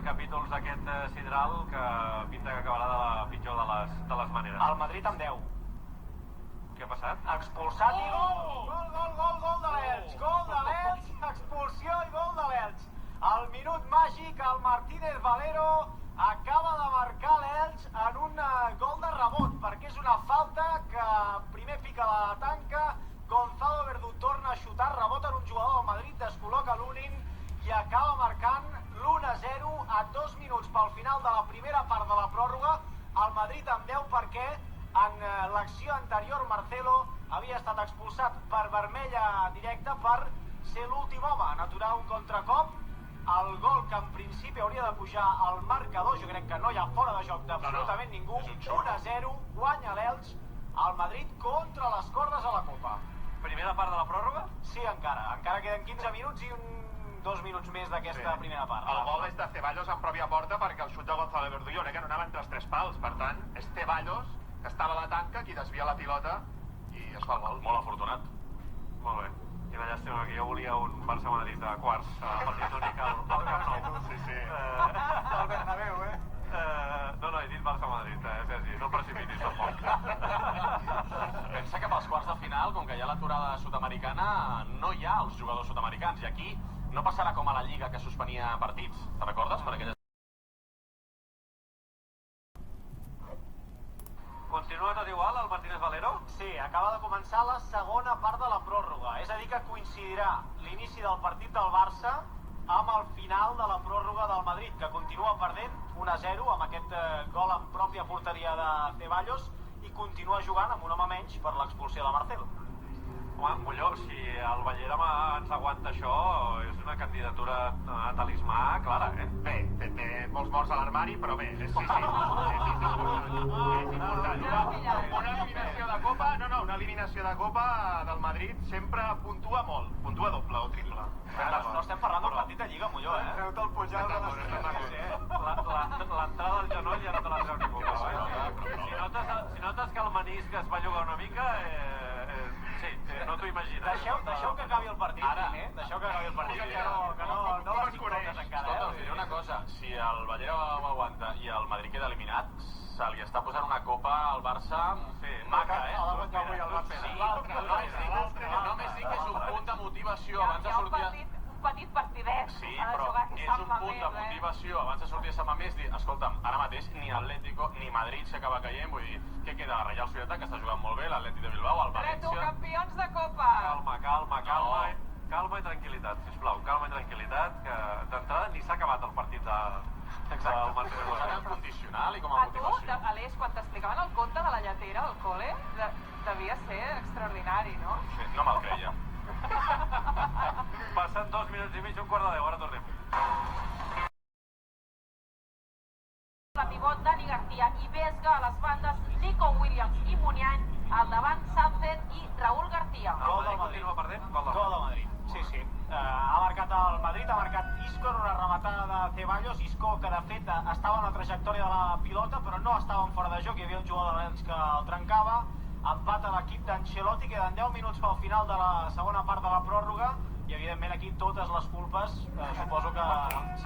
capítols d'aquest sidral que pinta que acabarà de la pitjor de les maneres. El Madrid amb 10. Què ha passat? Expulsat i gol de l'Elx. Gol de l'Elx, expulsió i gol de l'Elx. Al minut màgic, el Martínez Valero acaba de marcar l'Elx en un gol de rebot, perquè és una falta que primer pica la tanca, Gonzalo Verdú torna a xutar, rebota en un jugador del Madrid, descol·loca l'Unin i acaba marcant l'1-0 a 2 minuts pel final de la primera part de la pròrroga. El Madrid amb 10 perquè en l'acció anterior Marcelo havia estat expulsat per vermella directa per ser l'últim home en aturar un contracop. El gol que en principi hauria de pujar al marcador, jo crec que no hi ha fora de joc d'absolutament ningú. 1-0, guanya l'Elx, el Madrid contra les cordes a la Copa. Primera part de la pròrroga? Sí, encara queden 15 minuts i 2 minuts més d'aquesta primera part. El gol és de Ceballos en pròpia porta perquè el xut de Gonzalo Verdú jo crec que no anava entre els 3 pals, per tant, és Ceballos, que estava a la tanca, qui desvia la pilota i es fa el gol. Molt afortunat. Molt bé. I la llàstima que jo volia un Barça-Madrid de quarts, partit únic al Camp Nou. Sí. El Bernabéu, No, he dit Barça-Madrid, Sergi, no precipitis tampoc. Pensa que pels quarts de final, com que hi ha l'aturada sud-americana, no hi ha els jugadors sud-americans. I aquí no passarà com a la Lliga, que suspenia partits. Te recordes? Per aquelles... Continua tot igual, el Martínez Valero? Sí, acaba de començar la segona part de la pròrroga. És a dir, que coincidirà l'inici del partit del Barça amb el final de la pròrroga del Madrid, que continua perdent 1-0 amb aquest gol en pròpia porteria de Ceballos i continua jugant amb un home menys per l'expulsió de Marcelo. Home, Molló, si el Valledama ens aguanta això, és una candidatura a talismà clara, Bé, té molts morts a l'armari, però bé, sí, és important. Una eliminació de Copa, una eliminació de Copa del Madrid sempre puntua molt, puntua doble o triple. No estem parlant d'un partit de Lliga, Molló, Treu-te el Pujol de la l'entrada al genoll ja no te la treu ningú. Si notes que el menisc es va llogar una mica, sí, no t'ho imagines. Deixeu que acabi el partit. Ara. Deixeu que acabi el partit, que no les totes encara. Escolta, us diré una cosa. Si el Valero ho aguanta i el Madrid queda eliminat, se li està posant una copa al Barça maca, Només dic que és un punt de motivació abans de sortir... Un petit partidet. Sí, però és un punt de motivació abans de sortir a Sant Mamés, dir, escolta'm, ara mateix ni Atlético ni Madrid s'acaba caient, vull dir, què queda? La Reial Societat, que està jugant molt bé, l'Atlètic de Bilbao, el València... Campions de Copa. Calma i tranquil·litat, sisplau, calma i tranquil·litat, que d'entrada ni s'ha acabat el partit del Martínez Valero. Valero. En condicional i com a A tu, motivació. Aleix, quan t'explicaven el conte de la lletera al col·le, devia ser extraordinari, no? Sí, no me'l creia. Passen 2 minuts i mig, un quart de 10, ara tornem. La pivot Dani García i Vesga a les bandes, Nico Williams i Muniain, al davant Sánchez i Raúl García. El Madrid continua perdent? Gol del Madrid. Sí. Ha marcat el Madrid, ha marcat Isco en una rematada de Ceballos. Isco, que de fet estava en la trajectòria de la pilota, però no estava en fora de joc. Hi havia un jugador de l'Elx que el trencava. Empat a l'equip d'Ancelotti, queden 10 minuts pel final de la segona part de la pròrroga i evidentment aquí totes les culpes suposo que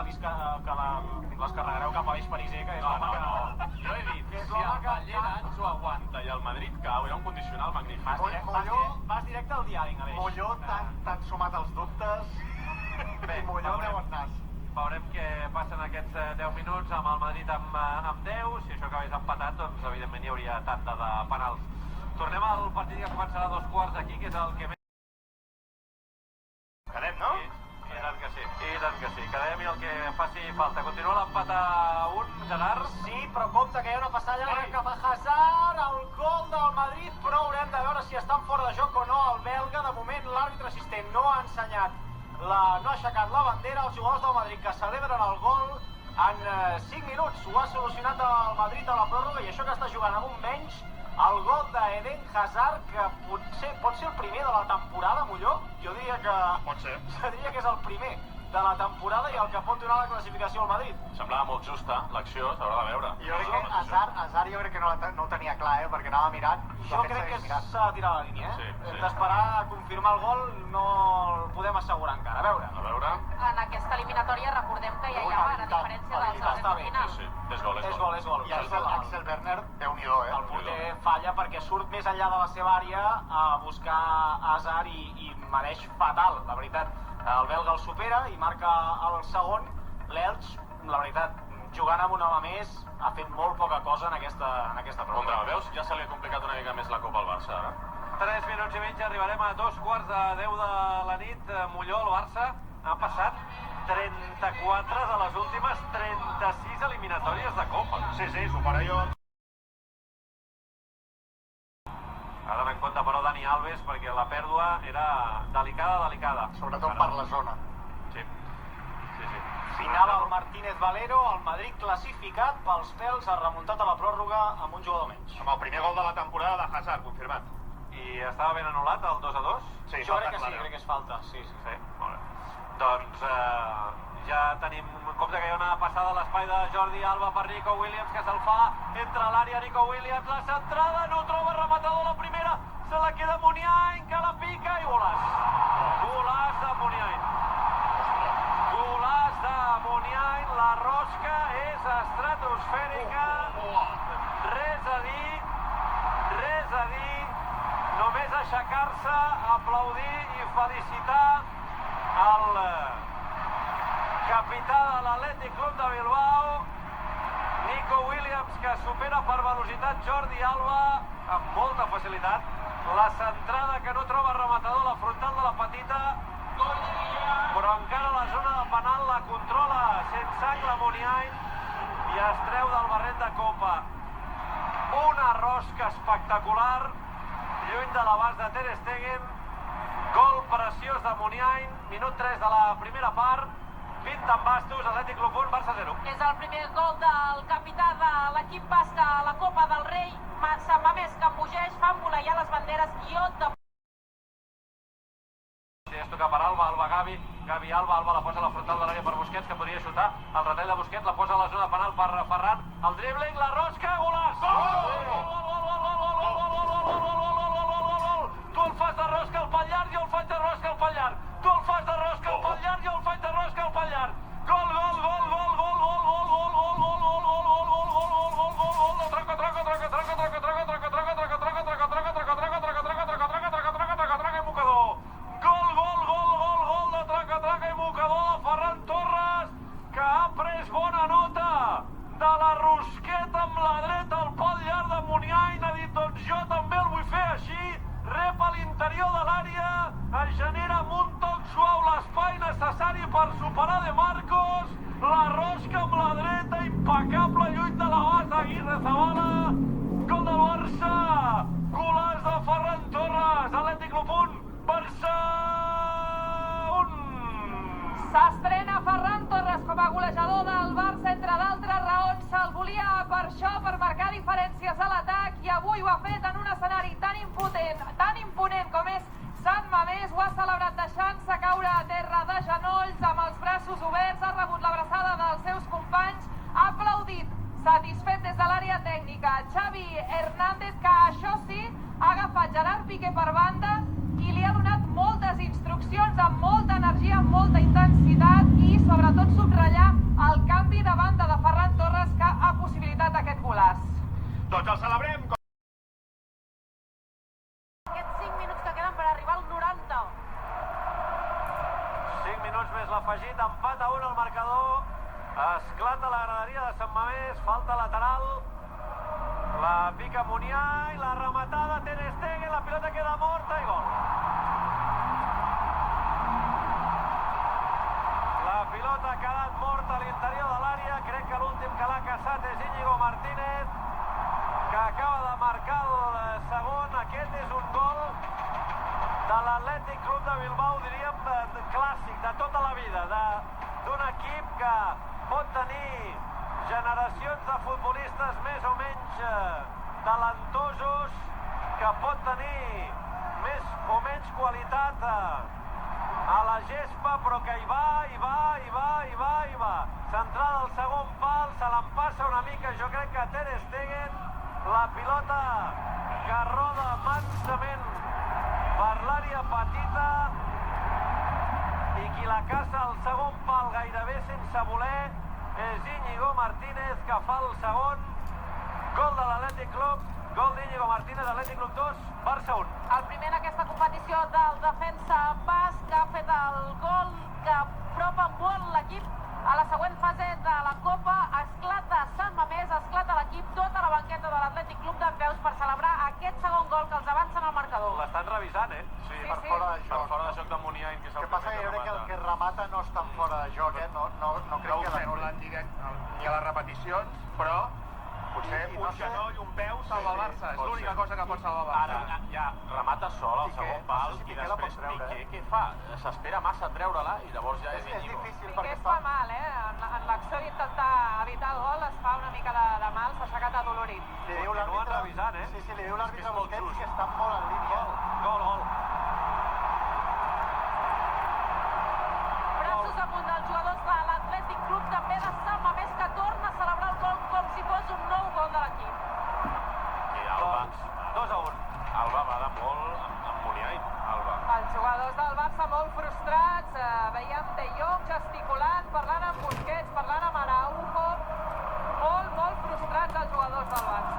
les carregareu cap a l'Eix Pariser, que és l'home que... Jo he dit, si el Ballera ens ho aguanta i el Madrid cau, era un condicional magnífic. Vas directe al diari, Aleix. Molló, t'han sumat els dubtes i Molló deu en nas. Veurem què passen aquests 10 minuts amb el Madrid amb 10. Si això acabés empatat, doncs evidentment hi hauria tanda de penals. Tornem al partit que començarà a 2 quarts aquí, que és el que més... Quedem, no? I tant que sí. Quedem i el que faci falta. Continua l'empat a 1, Gerard. Sí, però compte que hi ha una passalla llarga cap a Hazard, el gol del Madrid, però haurem de veure si estan fora de joc o no el belga. De moment l'àrbitre assistent no ha ensenyat, no ha aixecat la bandera. Els jugadors del Madrid que celebren el gol en 5 minuts. Ho ha solucionat el Madrid a la pròrroga i això que està jugant amb un menys, el gol d'Eden Hazard, que pot ser el primer de la temporada, Molló. Jo diria que... Pot ser. Diria que és el primer de la temporada i el que pot donar la classificació al Madrid. Semblava molt justa l'acció, s'haurà de veure. Jo crec que Hazard jo crec que no ho tenia clar, perquè anava mirant. Jo crec que s'ha de tirar la línia, Sí. Hem d'esperar a confirmar el gol, no el podem assegurar encara. A veure. A veure... En aquesta eliminatòria recordem que ja hi ha, a diferència més enllà de la seva àrea a buscar Hazard i mereix fatal, la veritat. El belga el supera i marca el segon. L'Elx, la veritat, jugant amb un home més, ha fet molt poca cosa en aquesta prova. Contra, veus? Ja se li ha complicat una mica més la Copa al Barça, ara. 3 minuts i mig, arribarem a 2:15 de la nit. Molló, el Barça ha passat 34 de les últimes 36 eliminatòries de Copa. Sí, supera jo. Ha d'anar en compte, però, Dani Alves, perquè la pèrdua era delicada. Sobretot per la zona. Sí. Final al Martínez Valero, el Madrid classificat pels pèls, ha remuntat a la pròrroga amb un jugador menys. Amb el primer gol de la temporada de Hazard, confirmat. I estava ben anul·lat el 2-2? Sí, Jo crec que sí, clara. crec que és falta, sí. Sí, molt bé. Doncs ja tenim en compte que hi ha una passada a l'espai de Jordi Alba per Nico Williams, que se'l fa entre l'àrea. Nico Williams, la centrada, no troba rematador la primera, se la queda Muniain, que la pica i golaç. Golaç de Muniain. Golaç de Muniain, la rosca és estratosfèrica. Res a dir, només aixecar-se, aplaudir i felicitar el capità de l'Atlètic Club de Bilbao, Nico Williams, que supera per velocitat Jordi Alba amb molta facilitat. La centrada que no troba rematador, la frontal de la petita, però encara la zona de penal la controla sense angle Muniain i es treu del barret de Copa. Una rosca espectacular, lluny de l'abast de Ter Stegen. Gol preciós de Muniain, minut 3 de la primera part. 20 en bastos, Atlètic Club 1, Barça 0. És el primer gol del capità de l'equip basc a la Copa del Rei. Sant Mamés que embogeix, fan voleiar les banderes i de... Es toca per Alba, Gavi, Alba la posa a la frontal de l'àrea per Busquets, que podria xutar. El retall de Busquets la posa a la zona penal per Ferran. El dribbling, la rosca, golaç! Tu el fas de rosca al pal llarg, jo el faig de rosca al pal llarg. Tu el fas de rosca al pal llarg, jo el faig de rosca al pal llarg. Gol! Per superar De Marcos, la rosca amb la dreta, impecable, lluny de l'abast d'Aguirre Zabala. Gol del Barça, golaç de Ferran Torres, Atlètic Club 1, Barça 1. S'estrena Ferran Torres com a golejador del Barça, entre d'altres raons. Se'l volia per això, per marcar diferències a l'atac, i avui ho ha fet en un escenari tan imponent com és Sant Mamés. Ho ha celebrat deixant-se caure a terra de genolls, amb els braços oberts, ha rebut l'abraçada dels seus companys, ha aplaudit, satisfet des de l'àrea tècnica, Xavi Hernández, que això sí, ha agafat Gerard Piqué per banda i li ha donat moltes instruccions, amb molta energia, amb molta intensitat, i sobretot subratllar el canvi de banda de Ferran Torres, que ha possibilitat aquest golaç. Doncs el celebrem! Aquests 5 minuts que queden per arribar al 90. 5 minuts més l'afegit, empat a 1 al marcador. Esclata la graderia de Sant Mamés, falta lateral. La pica Muniain, la rematada Ter Stegen, la pilota queda morta i gol. La pilota ha quedat morta a l'interior de l'àrea. Crec que l'últim que l'ha caçat és Íñigo Martínez, que acaba de marcar el segon. Aquest és un gol de l'Atlètic Club de Bilbao, diríem, clàssic, de tota la vida, d'un equip que pot tenir generacions de futbolistes més o menys talentosos, que pot tenir més o menys qualitat a la gespa, però que hi va. Centrada al segon pal, se l'empassa una mica, jo crec que Ter Stegen, la pilota que roda mansament per l'àrea petita, i qui la caça al segon pal gairebé sense voler és Íñigo Martínez, que fa el segon gol de l'Atlètic Club Gol d'Íñigo Martínez, Atlètic Club 2, Barça 1. El primer en aquesta competició del defensa basc, que ha fet el gol que apropa molt l'equip a la següent fase de la Copa. Esclata Sant Mamés, esclata l'equip, tota la banqueta de l'Atlètic Club de Reus per celebrar aquest segon gol que els avança en el marcador. L'estan revisant, Sí, Sí, per sí. fora de joc. Per fora de joc de Muniain, que és el El que passa que jo crec que el que remata no està en fora de joc, No crec No ho que fem l'anul·li. ni a les repeticions, però potser I no un sé- genoll, un peu salva el Barça. És pot l'única ser. cosa que pot salvar el Barça. Ara ja remata sol al Piqué, segon no pal sé si i Piqué la pot després treure, Piqué què fa? S'espera massa a treure-la i llavors ja és És Íñigo. difícil Piqué perquè es està... fa mal, En l'acció d'intentar evitar el gol es fa una mica de mal, s'ha aixecat adolorit. Li diu Continuen l'àrbitre... revisant, Sí, li diu És l'àrbitre molt Busquets just. que està molt en línia. Gol. Braços amunt dels jugadors de l'Atlètic Club, també de Sant Mamés, que torna a celebrar el gol com si fos un nou gol de l'equip. I Alba, Doncs 2-1. Alba va de molt amb Muniain. Alba. Els jugadors del Barça molt frustrats, veiem De Jong gesticulant, parlant amb Busquets, parlant amb Araujo, molt frustrats els jugadors del Barça.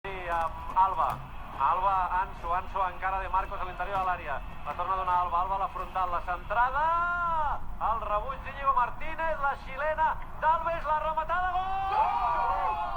Sí, amb Alba. Ansu encara de Marcos a l'interior de l'àrea. La torna a donar Alba, la frontal, la centrada. El rebuig d'Íñigo Martínez, la xilena d'Alves, la rematada, gol!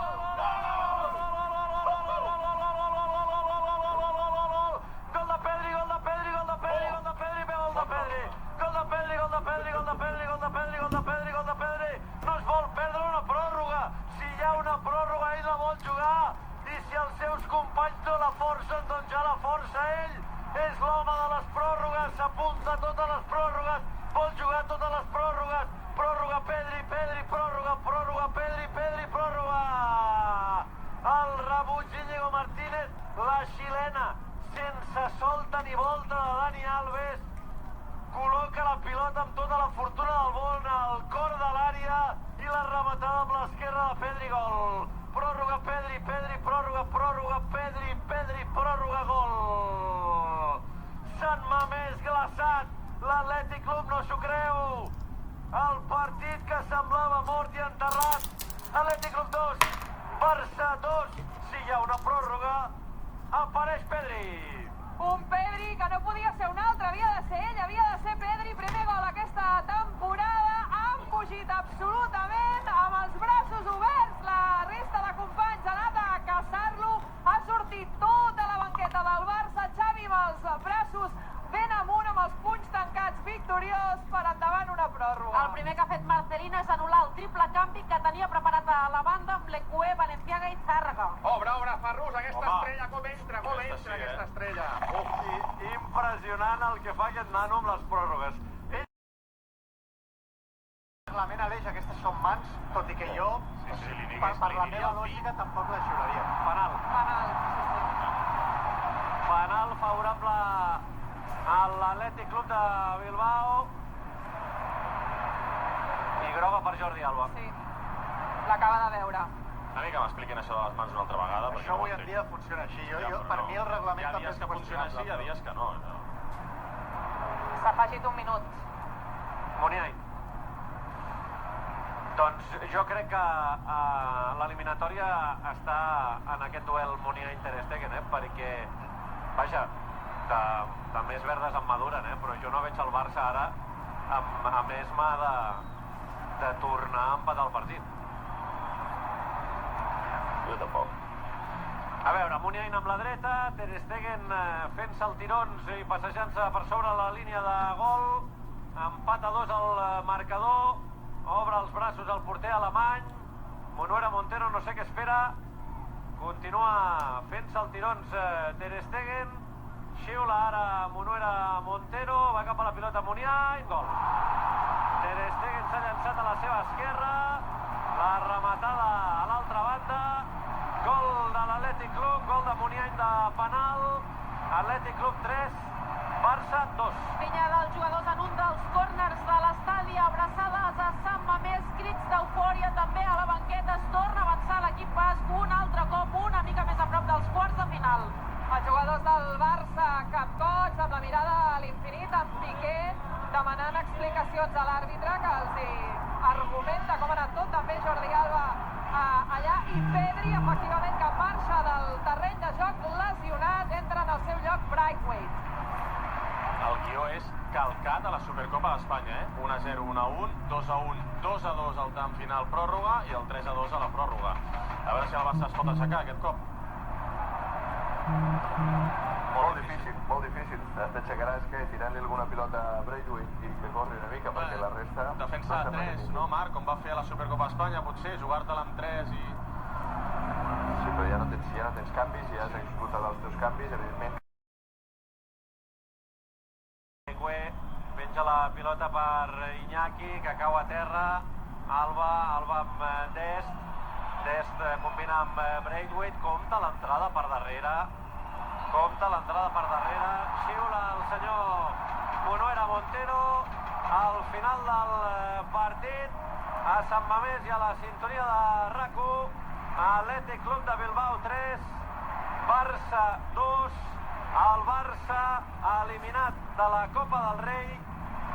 Gol de Pedri, gol de Pedri, gol de Pedri, gol de Pedri, gol de Pedri. Gol de Pedri, gol de Pedri, gol de Pedri, gol de Pedri, gol de Pedri, gol de Pedri. No es vol perdre una pròrroga. Si hi ha una pròrroga, ell la vol jugar. I si els seus companys no la forcen, doncs ja la força ell. És l'home de les pròrrogues, s'apunta a totes les pròrrogues, vol jugar totes les pròrrogues. Pròrroga Pedri, pròrroga, Pedri, pròrroga. El rebuig d'Íñigo Martínez, la xilena, sense solta ni volta de Dani Alves, col·loca la pilota amb tota la fortuna del món al cor de l'àrea i la rematada amb l'esquerra de Pedri, gol. Pròrroga Pedri, pròrroga Pedri, pròrroga, gol. Sant Mamés glaçat, l'Atlètic Club no s'ho creu. El partit que semblava mort i enterrat. Atlètic Club 2, Barça 2. Si hi ha una pròrroga, apareix Pedri. Un Pedri que no podia ser un altre, havia de ser ell, havia de ser Pedri. Primer gol aquesta temporada, ha embogit absolutament amb els braços oberts. La resta de companys ha anat a caçar-lo, ha sortit tota la banqueta del Barça, Xavi amb els braços ben amunt, amb els punys tancats, victoriós, per endavant una pròrroga. El primer que ha fet Marcelino és anul·lar el triple canvi que tenia preparat a la banda amb Lecué, Valenciaga i Zárraga. Obre, Ferrus, aquesta Home. estrella, com entra aquesta estrella. Impressionant el que fa aquest nano amb les pròrrogues. Ell... El reglament, Aleix, aquestes són mans, tot i que jo, Sí, li diguis, per la li meva diria el lògica, tampoc la juraria. Penal. Penal, Penal favorable a l'Atlètic Club de Bilbao. I groga per Jordi Alba. sí. L'acaba de veure. Una mica m'expliquin això de les mans una altra vegada. perquè Això no ho avui en entenc. dia funciona així. Ja, però Per no. mi el reglament Hi ha també dies és que funciona així, hi ha dies que no. S'ha afegit un minut. Muniain. Doncs jo crec que l'eliminatòria està en aquest duel Muniain-Ter Stegen, perquè, vaja, de més verdes en maduren, però jo no veig el Barça ara amb esma de tornar a empatar el partit. Jo tampoc. A veure, Muniain amb la dreta, Ter Stegen fent saltirons i passejant-se per sobre la línia de gol. Empat a 2 al marcador. Obre els braços el porter alemany. Munuera Montero no sé què espera. Continua fent saltirons Ter Stegen. Xiula ara Munuera Montero. Va cap a la pilota Muniain. Gol. Ter Stegen s'ha llançat a la seva esquerra. La rematada a l'altra banda. Gol de l'Atlètic Club, gol de Muniain de penal. Atlètic Club 3, Barça 2. Pinya dels jugadors en un dels córners de l'estadi, abraçades a Sant Mamés, crits d'eufòria també a la banqueta. Es torna a avançar l'equip basc un altre cop, una mica més a prop dels quarts de final. Els jugadors del Barça capcots, amb la mirada a l'infinit, amb Piqué demanant explicacions a l'àrbitre, que els argumenta com ha anat tot. També Jordi Alba allà i Pedri, efectivament, que marxa del terreny de joc lesionat, entra en el seu lloc Braithwaite. El guió és calcat a la Supercopa d'Espanya, 1-0, 1-1, 2-1, 2-2 al tram final pròrroga i el 3-2 a la pròrroga. A veure si el Barça es pot aixecar aquest cop. Molt difícil, molt difícil. T'aixecaràs tirant-li alguna pilota a Braithwaite i que corri una mica, perquè la resta... Defensa de 3, no, Marc? Com va fer a la Supercopa d'Espanya, potser, jugar-te-la amb 3 i... Sí, però ja no tens canvis, ja has executat els teus canvis, evidentment. Penja la pilota per Iñaki, que cau a terra. Alba amb Dest. Dest combina amb Braithwaite. Compta l'entrada per darrere. Xiula el senyor Munuera Montero. Al final del partit, a Sant Mamés i a la sintonia de RAC1, Atlètic Club de Bilbao 3, Barça 2. El Barça eliminat de la Copa del Rei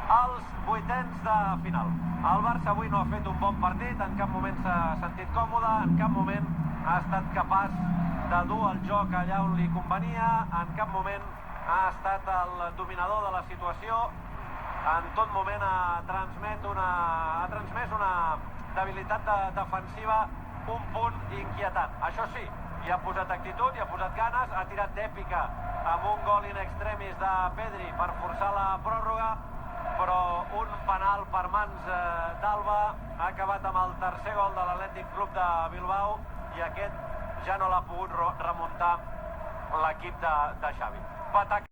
als vuitens de final. El Barça avui no ha fet un bon partit, en cap moment s'ha sentit còmode, en cap moment ha estat capaç de dur el joc allà on li convenia, en cap moment ha estat el dominador de la situació, en tot moment ha transmès una debilitat defensiva un punt inquietant. Això sí, hi ha posat actitud, hi ha posat ganes, ha tirat d'èpica amb un gol in extremis de Pedri per forçar la pròrroga, però un penal per mans d'Alba ha acabat amb el tercer gol de l'Atlètic Club de Bilbao i aquest ja no l'ha pogut remuntar l'equip de Xavi. Patacà